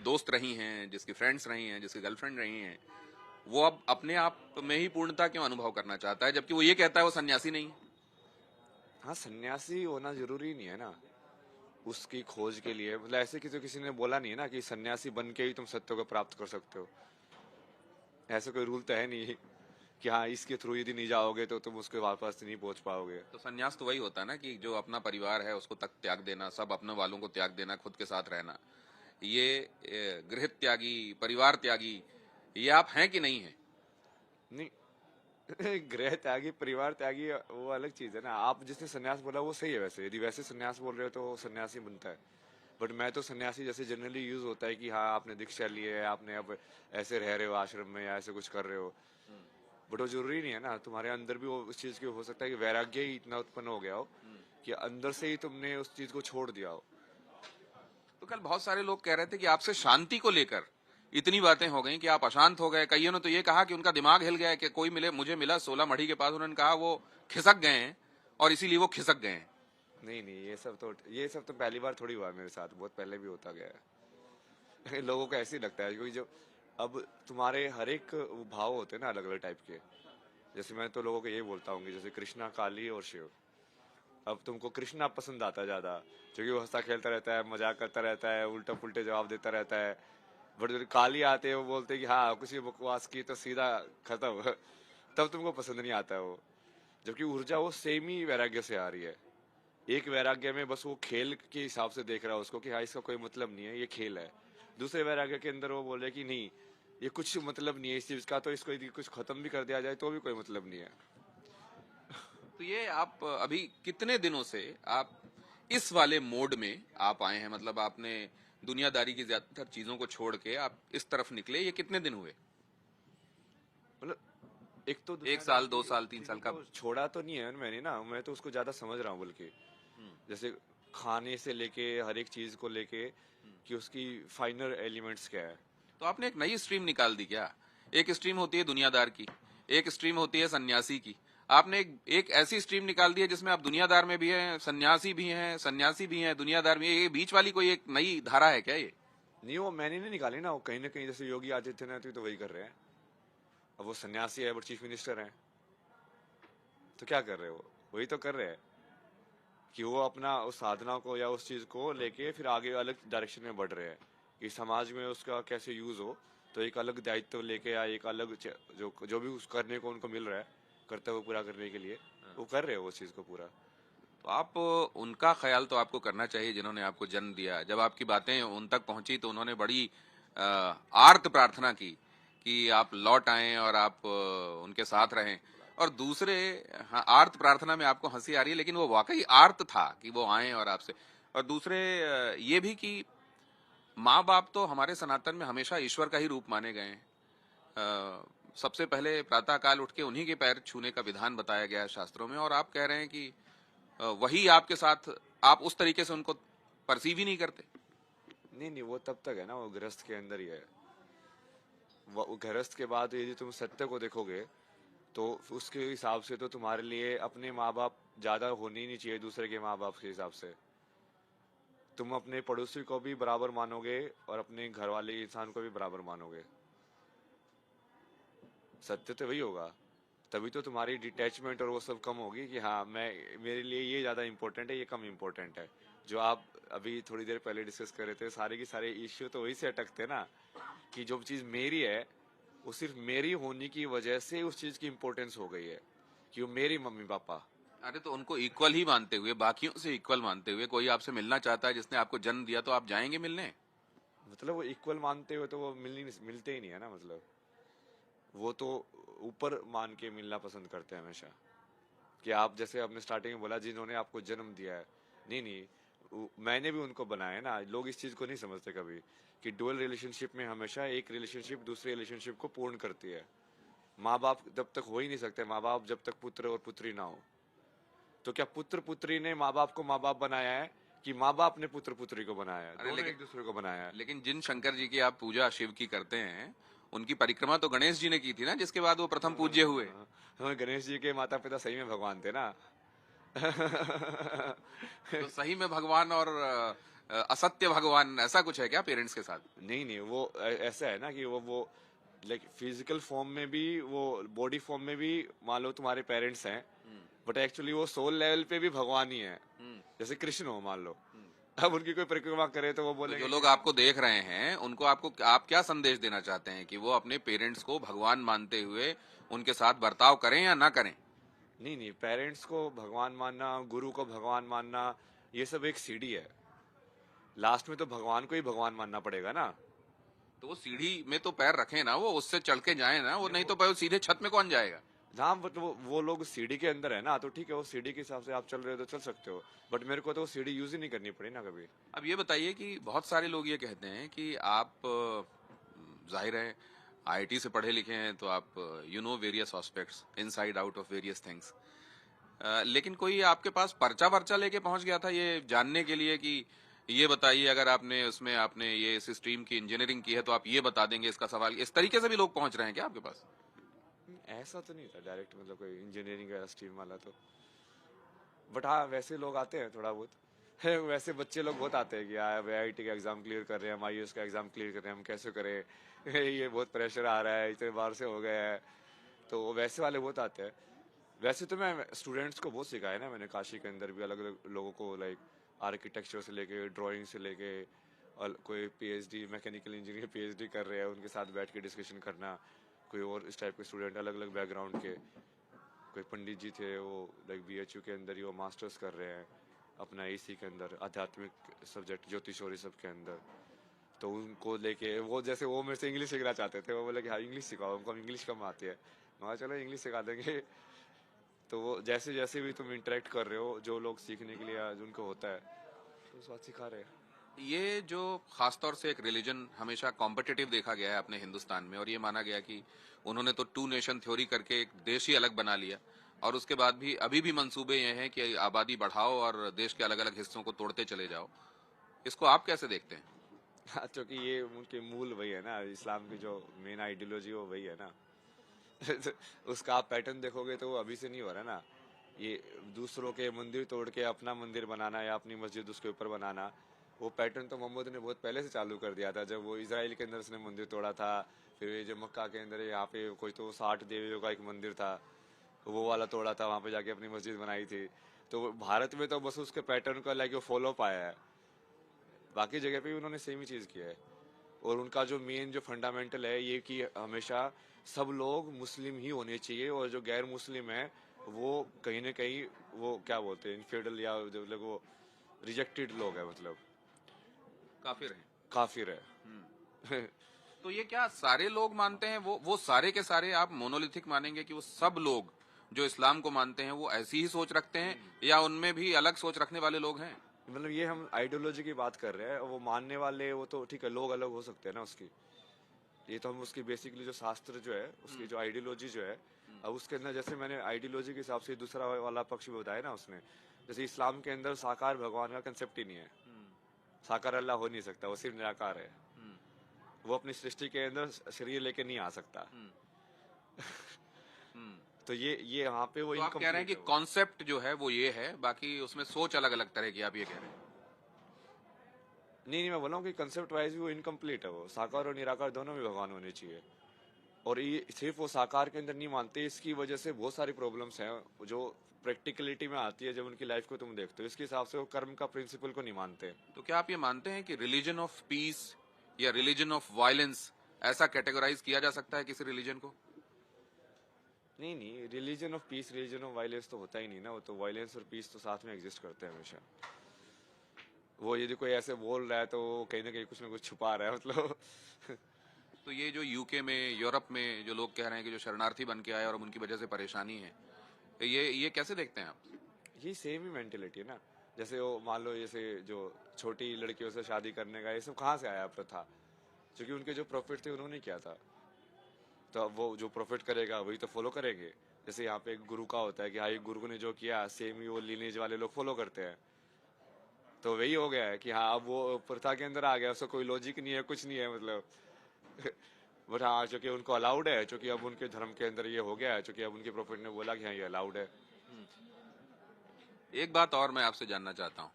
दोस्त रही हैं, जिसकी फ्रेंड्स रही हैं, जिसकी गर्लफ्रेंड रही हैं, वो अब अपने आप में ही पूर्णता क्यों अनुभव करना चाहता है, जबकि वो ये कहता है वो सन्यासी नहीं है? हाँ, सन्यासी होना जरूरी नहीं है ना उसकी खोज के लिए। मतलब ऐसे किसी ने बोला नहीं है ना कि सन्यासी बन के ही तुम सत्य को प्राप्त कर सकते हो। ऐसा कोई रूल तो है नहीं कि हाँ इसके थ्रू यदि नहीं जाओगे तो तुम उसके वापस नहीं पहुंच पाओगे। तो सन्यास तो वही होता है ना कि जो अपना परिवार है उसको तक त्याग देना, सब अपने वालों को त्याग देना, खुद के साथ रहना। ये गृह त्यागी, परिवार त्यागी, ये आप हैं कि नहीं है? नहीं, गृह त्यागी परिवार त्यागी वो अलग चीज है ना। आप जिसने सन्यास बोला वो सही है, वैसे यदि वैसे सन्यास बोल रहे हो तो वो सन्यासी बनता है। बट मैं तो सन्यासी जैसे जनरली यूज होता है कि हाँ आपने दीक्षा ली है, आपने अब ऐसे रह रहे हो आश्रम में या ऐसे कुछ कर रहे हो। बट वो जरूरी नहीं है ना, तुम्हारे अंदर भी वो उस चीज की हो सकता है कि वैराग्य ही इतना उत्पन्न हो गया हो कि अंदर से ही तुमने उस चीज को छोड़ दिया हो। तो कल बहुत सारे लोग कह रहे थे कि आपसे शांति को लेकर इतनी बातें हो गई कि आप अशांत हो गए। कईयों ने तो ये कहा कि उनका दिमाग हिल गया है, कि कोई मिले, मुझे मिला 16 मढ़ी के पास, उन्होंने कहा वो खिसक गए हैं और इसीलिए वो खिसक गए हैं। नहीं नहीं, ये सब तो पहली बार थोड़ी हुआ है मेरे साथ, बहुत पहले भी होता गया है। लोगों को ऐसे ही लगता है क्योंकि जो अब तुम्हारे हर एक भाव होते हैं ना अलग अलग टाइप के। जैसे मैं तो लोगों को यही बोलता हूँ कि जैसे कृष्णा, काली और शिव। अब तुमको कृष्णा पसंद आता है ज्यादा, क्योंकि वो हंसता खेलता रहता है, मजाक करता रहता है, उल्टा पुल्टे जवाब देता रहता है। बट जब काली आते हैं वो बोलते हैं कि हाँ कुछ भी बकवास की तो सीधा खत्म। तब तुमको पसंद नहीं आता है वो। जबकि ऊर्जा वो सेम ही वैराग्य से आ रही है। एक वैराग्य में बस वो खेल के हिसाब से देख रहा है उसको कि हाँ इसका कोई मतलब नहीं है, ये खेल है। दूसरे वैराग्य के अंदर वो बोले कि नहीं, ये कुछ मतलब नहीं है इस चीज का, तो इसको यदि कुछ खत्म भी कर दिया जाए तो भी कोई मतलब नहीं है। तो ये आप अभी कितने दिनों से आप इस वाले मोड में आप आए हैं? मतलब आपने दुनियादारी की ज्यादातर चीजों को छोड़ के आप इस तरफ निकले, ये कितने दिन हुए? मतलब एक तो एक दुनियादारी साल, की 2 साल, 3 साल चीजों का? को छोड़ा तो नहीं है मैंने ना, मैं तो उसको ज्यादा समझ रहा हूँ बल्कि। जैसे खाने से लेके हर एक चीज को लेके कि उसकी फाइनल एलिमेंट्स क्या है। तो आपने एक नई स्ट्रीम निकाल दी क्या? एक स्ट्रीम होती है दुनियादार की, एक स्ट्रीम होती है सन्यासी की। आपने एक ऐसी स्ट्रीम निकाल दी है जिसमें आप दुनियादार में भी हैं, सन्यासी भी हैं, दुनियादार भी हैं। ये बीच वाली कोई एक नई धारा है क्या ये? नहीं, वो मैंने नहीं निकाली ना, वो कहीं ना कहीं जैसे योगी आदित्यनाथ भी तो वही कर रहे हैं। अब वो सन्यासी है बट चीफ मिनिस्टर हैं, तो क्या कर रहे हो, वही तो कर रहे हैं कि वो अपना उस साधना को या उस चीज को लेके फिर आगे अलग डायरेक्शन में बढ़ रहे हैं कि समाज में उसका कैसे यूज हो। तो एक अलग दायित्व लेके या एक अलग जो जो भी उस करने को उनको मिल रहा है कर्तव्य पूरा करने के लिए, वो कर रहे हैं वो चीज को पूरा। तो आप उनका ख्याल तो आपको करना चाहिए जिन्होंने आपको जन्म दिया। जब आपकी बातें उन तक पहुंची तो उन्होंने बड़ी अ, आर्त प्रार्थना की कि आप लौट आएं और आप उनके साथ रहें। और दूसरे, हाँ, आर्त प्रार्थना में आपको हंसी आ रही है, लेकिन वो वाकई आर्त था कि वो आए और आपसे। और दूसरे ये भी कि माँ बाप तो हमारे सनातन में हमेशा ईश्वर का ही रूप माने गए हैं। सबसे पहले प्रातः काल उठ के उन्हीं के पैर छूने का विधान बताया गया है शास्त्रों में, और आप कह रहे हैं कि वही आपके साथ, आप उस तरीके से उनको परसीव ही नहीं करते। नहीं नहीं, वो तब तक है ना, वो गृहस्थ के अंदर ही है। वो गृहस्थ के बाद यदि तुम सत्य को देखोगे तो उसके हिसाब से तो तुम्हारे लिए अपने माँ बाप ज्यादा होने ही नहीं चाहिए दूसरे के माँ बाप के हिसाब से। तुम अपने पड़ोसी को भी बराबर मानोगे और अपने घर वाले इंसान को भी बराबर मानोगे। सत्य तो वही होगा। तभी तो तुम्हारी डिटैचमेंट और वो सब कम होगी कि हाँ मैं, मेरे लिए ये ज्यादा इंपॉर्टेंट है, ये कम इंपॉर्टेंट है। जो आप अभी थोड़ी देर पहले डिस्कस कर रहे थे, सारे की सारे इश्यू तो वही से अटकते ना कि जो चीज मेरी है वो सिर्फ मेरी होने की वजह से उस चीज की इंपॉर्टेंस हो गई है कि वो मेरी मम्मी पापा। अरे तो उनको इक्वल ही मानते हुए, बाकियों से इक्वल मानते हुए, कोई आपसे मिलना चाहता है जिसने आपको जन्म दिया, तो आप जाएंगे मिलने? मतलब वो इक्वल मानते हुए तो वो मिलते ही नहीं है ना। मतलब वो तो ऊपर मान के मिलना पसंद करते हैं हमेशा कि आप जैसे आपने स्टार्टिंग में बोला जिन्होंने आपको जन्म दिया है। नहीं नहीं, मैंने भी उनको बनाया है ना। लोग इस चीज को नहीं समझते कभी कि डुअल रिलेशनशिप में हमेशा एक रिलेशनशिप दूसरे रिलेशनशिप को पूर्ण करती है। माँ बाप जब तक हो ही नहीं सकते, माँ बाप जब तक पुत्र और पुत्री ना हो। तो क्या पुत्र पुत्री ने माँ बाप को माँ बाप बनाया है कि माँ बाप ने पुत्र पुत्री को बनाया है? अरे दोनों लेकिन एक दूसरे को बनाया है। लेकिन जिन शंकर जी की आप पूजा शिव की करते हैं, उनकी परिक्रमा तो गणेश जी ने की थी ना, जिसके बाद वो प्रथम पूज्य हुए। हाँ, गणेश जी के माता पिता सही में भगवान थे ना। तो सही में भगवान और असत्य भगवान, ऐसा कुछ है क्या पेरेंट्स के साथ? नहीं नहीं, वो ऐसा है ना कि वो लाइक फिजिकल फॉर्म में भी, वो बॉडी फॉर्म में भी मान लो तुम्हारे पेरेंट्स हैं, बट एक्चुअली वो सोल लेवल पे भी भगवान ही है। जैसे कृष्ण हो मान लो, अब उनकी कोई परिक्रमा करे तो वो तो बोलेंगे जो लोग कि आपको देख रहे हैं उनको आप क्या संदेश देना चाहते हैं कि वो अपने पेरेंट्स को भगवान मानते हुए उनके साथ बर्ताव करें या ना करें? नहीं नहीं, पेरेंट्स को भगवान मानना, गुरु को भगवान मानना, ये सब एक सीढ़ी है। लास्ट में तो भगवान को ही भगवान मानना पड़ेगा ना। तो वो सीढ़ी में तो पैर रखें ना, वो उससे चढ़ के जाए ना, वो नहीं तो वो पैर सीधे छत में कौन जाएगा? हाँ, बट वो लोग सीढ़ी के अंदर है ना, तो ठीक है, वो सीढ़ी के हिसाब से आप चल रहे हो तो चल सकते हो, बट मेरे को तो वो सीढ़ी यूज ही नहीं करनी पड़ी ना कभी। अब ये बताइए कि बहुत सारे लोग ये कहते हैं कि आप जाहिर है आईआईटी से पढ़े लिखे हैं, तो आप you know various aspects inside out of various things, लेकिन कोई आपके पास पर्चा वर्चा लेके पहुंच गया था ये जानने के लिए कि ये बताइए अगर आपने ये इस स्ट्रीम की इंजीनियरिंग की है तो आप ये बता देंगे इसका सवाल, इस तरीके से भी लोग पहुंच रहे हैं क्या आपके पास? ऐसा तो नहीं था डायरेक्ट, मतलब कोई इंजीनियरिंग का स्ट्रीम वाला तो, बट हाँ वैसे लोग आते हैं थोड़ा बहुत है, वैसे बच्चे लोग बहुत आते हैं कि यार आईआईटी का एग्जाम क्लियर कर रहे हैं, हम आईएएस का एग्जाम क्लियर कर रहे हैं, हम कैसे करें ये बहुत प्रेशर आ रहा है, इतने बार से हो गया है, तो वैसे वाले बहुत आते हैं। वैसे तो मैं स्टूडेंट्स को बहुत सिखाया ना मैंने, काशी के अंदर भी अलग अलग लोगों को, लाइक आर्किटेक्चर से लेके ड्राइंग से लेके, और कोई पीएचडी मैकेनिकल इंजीनियर पीएचडी कर रहे हैं उनके साथ बैठ के डिस्कशन करना, कोई और इस टाइप के स्टूडेंट अलग अलग बैकग्राउंड के, कोई पंडित जी थे वो लाइक बीएचयू के अंदर ही वो मास्टर्स कर रहे हैं अपना एसी के अंदर आध्यात्मिक सब्जेक्ट ज्योतिष और सब के अंदर, तो उनको लेके वो जैसे वो मेरे से इंग्लिश सीखना चाहते थे, वो बोले कि हाँ इंग्लिश सिखाओ हमको, इंग्लिश कम आती है, मैं कहा, चलो इंग्लिश सिखा देंगे। तो वो जैसे जैसे भी तुम इंटरेक्ट कर रहे हो, जो लोग सीखने के लिए आज उनको होता है, तो उस बात सिखा रहे हैं। ये जो खासतौर से एक रिलीजन हमेशा कॉम्पिटिटिव देखा गया है अपने हिंदुस्तान में, और ये माना गया कि उन्होंने तो टू नेशन थ्योरी करके एक देश ही अलग बना लिया, और उसके बाद भी अभी भी मंसूबे ये हैं कि आबादी बढ़ाओ और देश के अलग अलग हिस्सों को तोड़ते चले जाओ। इसको आप कैसे देखते हैं? हाँ, क्योंकि ये उनके मूल वही है ना, इस्लाम की जो मेन आइडियोलॉजी वो वही है ना। उसका आप पैटर्न देखोगे तो वो अभी से नहीं हो रहा ना, ये दूसरों के मंदिर तोड़ के अपना मंदिर बनाना या अपनी मस्जिद उसके ऊपर बनाना, वो पैटर्न तो मोहम्मद ने बहुत पहले से चालू कर दिया था, जब वो इजराइल के अंदर उसने मंदिर तोड़ा था। फिर ये जो मक्का के अंदर यहाँ पे कोई तो 60 देवियों का एक मंदिर था, वो वाला तोड़ा था, वहाँ पे जाके अपनी मस्जिद बनाई थी। तो भारत में तो बस उसके पैटर्न को लाइक फॉलो पाया है, बाकी जगह पे भी उन्होंने सेम ही चीज़ किया है। और उनका जो मेन जो फंडामेंटल है ये कि हमेशा सब लोग मुस्लिम ही होने चाहिए, और जो गैर मुस्लिम है वो कहीं ना कहीं वो क्या बोलते हैं इनफेडल, या जो लोग वो रिजेक्टेड लोग है, मतलब काफिर हैं। काफिर है। तो ये क्या सारे लोग मानते हैं, वो सारे के सारे आप मोनोलिथिक मानेंगे कि वो सब लोग जो इस्लाम को मानते हैं वो ऐसी ही सोच रखते हैं, या उनमें भी अलग सोच रखने वाले लोग हैं? मतलब ये हम आइडियोलॉजी की बात कर रहे हैं, वो मानने वाले वो तो ठीक है, लोग अलग हो सकते हैं ना उसकी, ये तो हम उसकी बेसिकली जो शास्त्र जो है उसकी जो आइडियोलॉजी जो है, अब उसके अंदर जैसे मैंने आइडियोलॉजी के हिसाब से दूसरा वाला पक्ष भी बताया ना उसने, जैसे इस्लाम के अंदर साकार भगवान का कंसेप्ट ही नहीं है, साकार अल्लाह हो नहीं सकता, वो सिर्फ निराकार है, वो अपनी सृष्टि के अंदर शरीर लेके नहीं आ सकता। तो ये यहाँ पे वो तो आप कह रहे हैं कि कॉन्सेप्ट जो है वो ये है, बाकी उसमें सोच अलग अलग तरह की, आप ये कह रहे हैं? नहीं नहीं, मैं बोला हूँ कि कंसेप्ट वाइज भी वो इनकम्प्लीट है, वो साकार और निराकार दोनों में भगवान होने चाहिए, और ये सिर्फ वो साकार के अंदर नहीं मानते, इसकी वजह से बहुत सारी प्रॉब्लम्स हैं जो प्रैक्टिकलिटी में आती है, जब उनकी लाइफ को तुम देखते हो, इसके हिसाब से वो कर्म का प्रिंसिपल को नहीं मानते। तो क्या आप ये मानते हैं कि रिलीजन ऑफ पीस या रिलीजन ऑफ वायलेंस ऐसा कैटेगराइज किया जा सकता है किसी रिलीजन को? नहीं नहीं, religion of peace religion of violence तो होता ही नहीं ना, वो तो वायलेंस और पीस तो साथ में एग्जिस्ट करते हैं हमेशा। वो यदि कोई ऐसे बोल रहा है तो वो कहीं ना कुछ छुपा रहा है, मतलब। तो ये जो यूके में, यूरोप में जो लोग कह रहे हैं कि जो शरणार्थी बन के आए और उनकी वजह से परेशानी है, ये कैसे देखते हैं आप? ये सेम ही मेंटेलिटी है ना, जैसे वो मान लो जैसे जो छोटी लड़कियों से शादी करने का, ये सब कहाँ से आया प्रथा, क्योंकि उनके जो प्रॉफिट थे उन्होंने किया था, तो अब वो जो प्रॉफिट करेगा वही तो फॉलो करेंगे। जैसे यहाँ पे एक गुरु का होता है कि हाँ एक गुरु ने जो किया सेम ही वो लीनेज वाले लोग फॉलो करते हैं, तो वही हो गया है कि हाँ अब वो प्रथा के अंदर आ गया, उसका कोई लॉजिक नहीं है, कुछ नहीं है, मतलब। बट हाँ चूंकि उनको अलाउड है, चूंकि अब उनके धर्म के अंदर ये हो गया है, चूंकि अब उनके प्रॉफिट ने बोला कि हाँ ये अलाउड है। एक बात और मैं आपसे जानना चाहता हूँ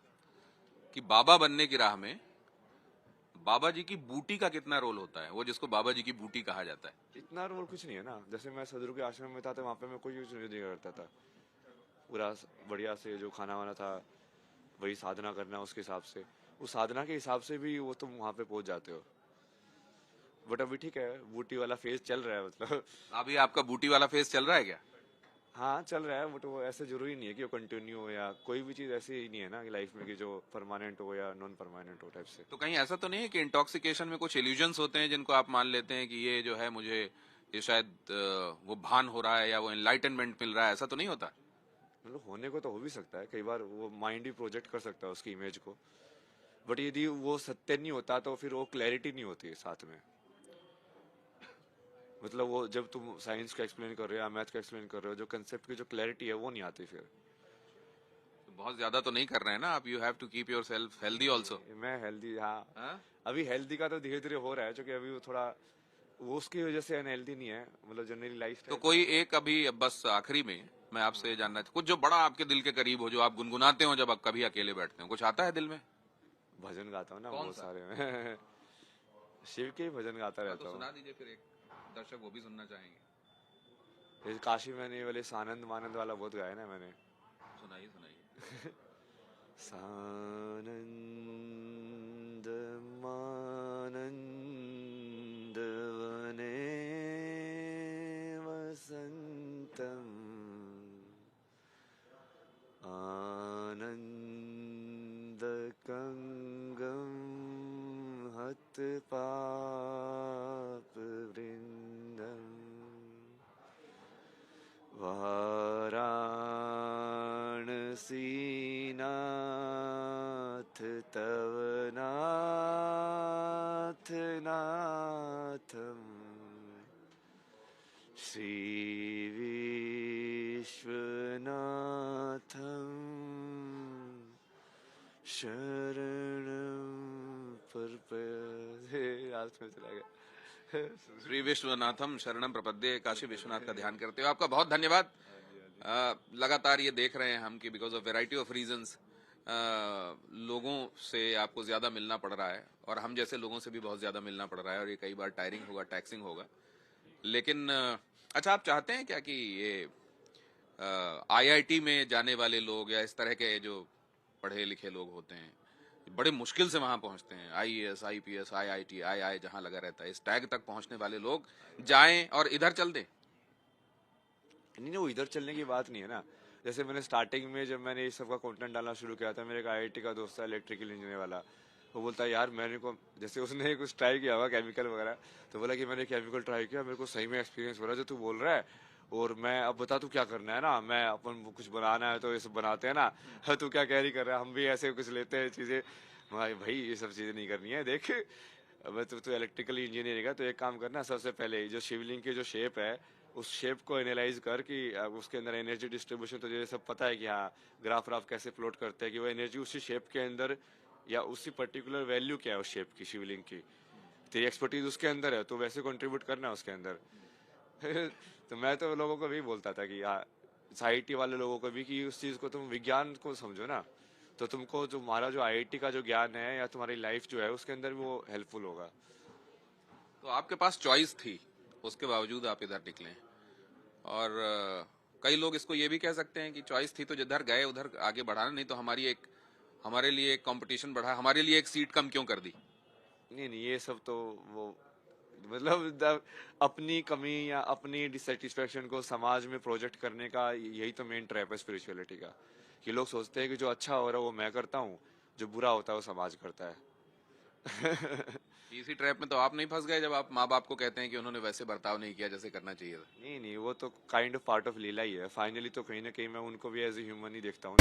कि बाबा बनने की राह में बाबा जी की बूटी का कितना रोल होता है, वो जिसको बाबा जी की बूटी कहा जाता है? इतना रोल कुछ नहीं है ना। जैसे मैं सदगुरु के आश्रम में था तो वहाँ पे मैं कोई यूज नहीं करता था। पूरा बढ़िया से जो खाना वाना था वही साधना करना उसके हिसाब से, उस साधना के हिसाब से भी वो तुम वहाँ पे पहुंच जाते हो। बट अभी ठीक है, बूटी वाला फेज चल रहा है मतलब। अभी आपका बूटी वाला फेज चल रहा है क्या? हाँ चल रहा है, बट वो ऐसे जरूरी नहीं है कि वो कंटिन्यू हो, या कोई भी चीज ऐसी ही नहीं है ना कि लाइफ में कि जो परमानेंट हो या नॉन परमानेंट हो टाइप से। तो कहीं ऐसा तो नहीं है कि इंटॉक्सिकेशन में कुछ इल्यूजन्स होते हैं जिनको आप मान लेते हैं कि ये जो है मुझे ये शायद वो भान हो रहा है या वो एनलाइटनमेंट मिल रहा है, ऐसा तो नहीं होता? मतलब होने को तो हो भी सकता है, कई बार वो माइंड ही प्रोजेक्ट कर सकता है उसकी इमेज को। बट यदि वो सत्य नहीं होता तो फिर वो क्लैरिटी नहीं होती है साथ में। मतलब वो जब तुम साइंस का एक्सप्लेन कर रहे हो या मैथ का एक्सप्लेन कर रहे हो, जो कंसेप्ट की जो क्लैरिटी है वो नहीं आती फिर। बहुत ज्यादा तो नहीं कर रहे हैं ना आप? You have to keep your self healthy also. मैं हेल्दी, हाँ। अभी हेल्दी का तो धीरे धीरे हो रहा है, क्योंकि अभी वो थोड़ा वो उसकी वजह से अनहेल्दी नहीं है, मतलब जनरली लाइफ तो कोई एक अभी बस आखिरी में मैं आपसे जानना कुछ जो बड़ा आपके दिल के करीब हो, जो आप गुनगुनाते हो जब आप कभी अकेले बैठते हो, कुछ आता है दिल में? भजन गाता हूँ ना कौन बहुत सा? सारे में शिव के ही भजन गाता तो रहता हूँ। सुना दीजिए फिर, एक दर्शक वो भी सुनना चाहेंगे। जैसे काशी में नहीं वाले सानंद मानंद वाला बहुत गाया ना मैंने। सुनाइए सुनाइए। सानंद मानंद वने वसंतम आनंद कंगम हत पाप वृंदम वाराणसीनाथ तव नाथ नाथम श्री विश्वनाथम शरणम प्रपद्ये। आज में चला गया। श्री विश्वनाथम शरणम प्रपद्ये, काशी विश्वनाथ का ध्यान करते हो। आपका बहुत धन्यवाद। लगातार ये देख रहे हैं हम कि because of variety of reasons लोगों से आपको ज्यादा मिलना पड़ रहा है, और हम जैसे लोगों से भी बहुत ज्यादा मिलना पड़ रहा है, और ये कई बार टायरिंग होगा, टैक्सिंग होगा। लेकिन अच्छा, आप चाहते हैं क्या कि ये आईआईटी में जाने वाले लोग या इस तरह के जो पढ़े लिखे लोग होते हैं बड़े मुश्किल से वहां पहुंचते हैं, आईएएस आईपीएस आईआईटी आई जहां लगा रहता है, इस टैग तक पहुंचने वाले लोग जाएं और इधर चल दें? नहीं, वो इधर चलने की बात नहीं है ना। जैसे मैंने स्टार्टिंग में जब मैंने इस सब का कंटेंट डालना शुरू किया था, मेरे एक आईआईटी का दोस्त था इलेक्ट्रिकल इंजीनियर वाला, वो बोलता है यार मैंने को, जैसे उसने कुछ ट्राई किया होगा केमिकल वगैरह, तो बोला कि मैंने केमिकल ट्राई किया, मेरे को सही में एक्सपीरियंस हो रहा है जो तू बोल रहा है, और मैं अब बता तू क्या करना है ना, मैं अपन कुछ बनाना है तो ये सब बनाते हैं ना, तू क्या कैरी कर रहा है, हम भी ऐसे कुछ लेते हैं चीजें। भाई ये सब चीजें नहीं करनी है, देख अब तू इलेक्ट्रिकल इंजीनियरिंग है तो एक काम करना, सबसे पहले जो शिवलिंग की जो शेप है उस शेप को एनालाइज कर कि उसके अंदर एनर्जी डिस्ट्रीब्यूशन तो जैसे सब पता है कि हाँ ग्राफ व्राफ कैसे प्लॉट करते हैं कि वो एनर्जी उसी शेप के अंदर या उसी पर्टिकुलर वैल्यू क्या है उस शेप की शिवलिंग की, तेरी एक्सपर्टीज उसके अंदर है तो वैसे कंट्रीब्यूट करना है उसके अंदर। तो मैं तो लोगों को भी बोलता था कि आईआईटी वाले लोगों को भी कि उस चीज को तुम विज्ञान को समझो ना, तो तुमको तुम्हारा जो आईआईटी का जो ज्ञान है या तुम्हारी लाइफ जो है उसके अंदर भी वो हेल्पफुल होगा। तो आपके पास चॉइस थी, उसके बावजूद आप इधर निकले, और कई लोग इसको ये भी कह सकते हैं कि चॉइस थी तो जिधर गए उधर आगे बढ़ाना, नहीं तो हमारे लिए एक कंपटीशन बढ़ा, हमारे लिए एक सीट कम क्यों कर दी? नहीं ये सब तो वो मतलब अपनी कमी या अपनी डिससेटिस्फेक्शन को समाज में प्रोजेक्ट करने का यही तो मेन ट्रैप है स्पिरिचुअलिटी का, कि लोग सोचते हैं कि जो अच्छा हो रहा है वो मैं करता हूँ, जो बुरा होता है वो समाज करता है। इसी ट्रैप में तो आप नहीं फंस गए जब आप माँ बाप को कहते हैं कि उन्होंने वैसे बर्ताव नहीं किया जैसे करना चाहिए था? नहीं वो तो काइंड ऑफ पार्ट ऑफ लीला ही है, फाइनली तो कहीं ना कहीं मैं उनको भी एज ए ह्यूमन ही देखता हूँ।